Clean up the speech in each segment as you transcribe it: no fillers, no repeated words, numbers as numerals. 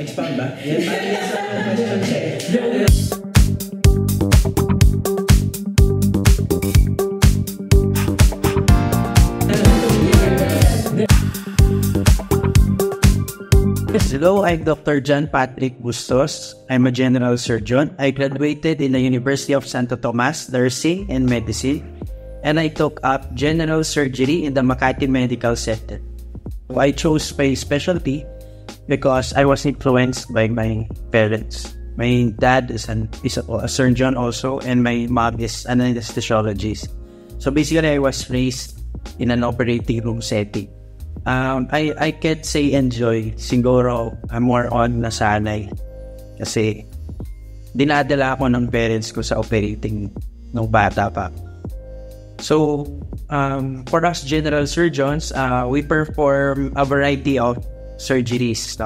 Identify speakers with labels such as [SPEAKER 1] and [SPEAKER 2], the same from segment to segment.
[SPEAKER 1] Expound ba? Yan, parang yan sa question siya eh.
[SPEAKER 2] Hello, I'm Dr. John Patrick Bustos. I'm a general surgeon. I graduated in the University of Santo Tomas, Nursing and Medicine, and I took up general surgery in the Makati Medical Center. I chose my specialty because I was influenced by my parents. My dad is a surgeon also, and my mom is an anesthesiologist. So basically, I was raised in an operating room setting. I can't say enjoy. Siguro, I'm more on nasanay. Kasi, dinadala ako ng parents ko sa operating nung bata pa. So, for us general surgeons, we perform a variety of surgeries.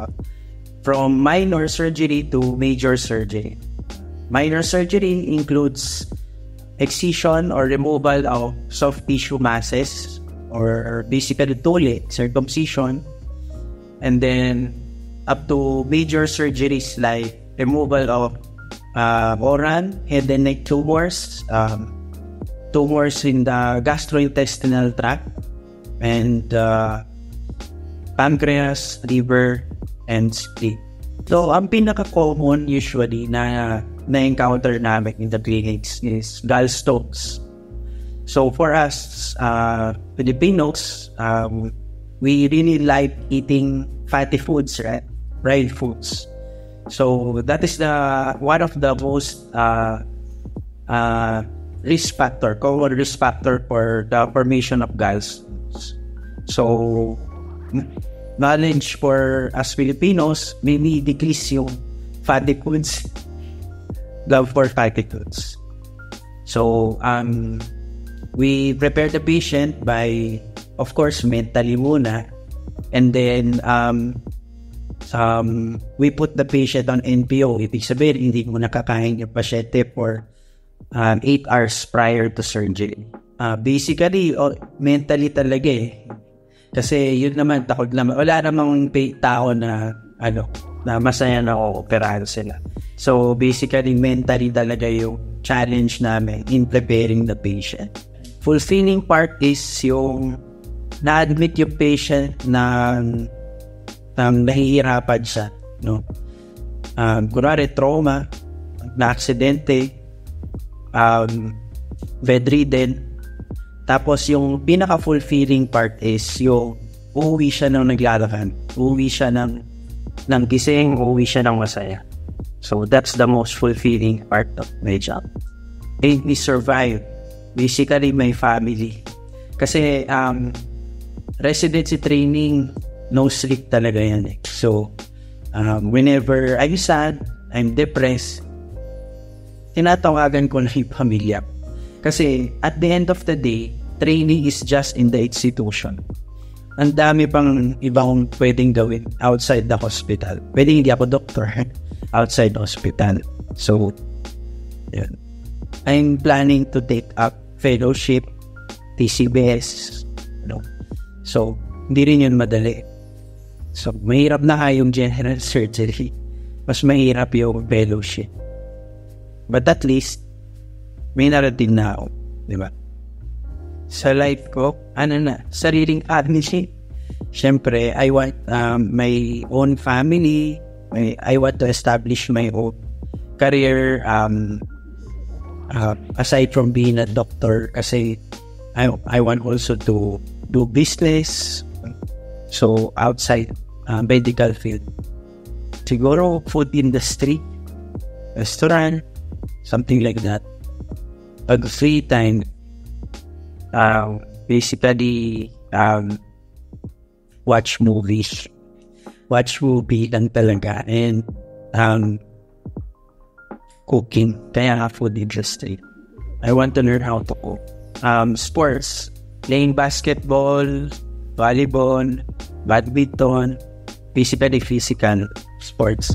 [SPEAKER 2] From minor surgery to major surgery. Minor surgery includes excision or removal of soft tissue masses, or basically tule, circumcision, and then up to major surgeries like removal of oral, head and neck tumors, tumors in the gastrointestinal tract, and pancreas, liver, and spleen. So, ang pinaka-common usually na encounter namin in the clinics is gallstones. So for us, Filipinos, we really like eating fatty foods, right? Fried foods. So that is one of the most common risk factor for the formation of gallstones. So knowledge for us Filipinos, maybe decrease yung fatty foods, love for fatty foods. So we prepare the patient by, of course, mentally muna. And then, we put the patient on NPO. Ibig sabihin, hindi mo nakakain yung pasyente for 8 hours prior to surgery. Basically, mentally talaga eh. Kasi yun naman, takot naman. Wala namang tao na, na masaya na operahan sila. So, basically, mentally talaga yung challenge namin in preparing the patient. Fulfilling part is yung na-admit yung patient na nahihirapan siya, no? Kunwari, trauma, na-aksidente, bedridden. Tapos yung pinaka-fulfilling part is yung uuwi siya ng naglalakad, uuwi siya ng gising, uuwi siya ng masaya. So that's the most fulfilling part of my job. And we survive. Basically, my family. Kasi, residency training, no sleep talaga yan eh. So, whenever I'm sad, I'm depressed, tinatawagan ko na yung pamilya. Kasi, at the end of the day, training is just in the institution. Ang dami pang ibang pwedeng gawin outside the hospital. Pwedeng hindi ako doctor, outside the hospital. So, yun. I'm planning to take up fellowship, TCBS, So, hindi rin yun madali. So, mahirap na yung general surgery. Mas mahirap yung fellowship. But at least, may narating na ako. Di ba? Sa life ko, sariling family. Siyempre, I want my own family. I want to establish my own career, aside from being a doctor, kasi I want also to do business, so outside medical field. Siguro food industry, restaurant, something like that. Pag free time, basically watch movies. Watch movie lang talaga, and cooking, kaya food industry. I want to learn how to cook. Sports, playing basketball, volleyball, badminton, basically physical sports.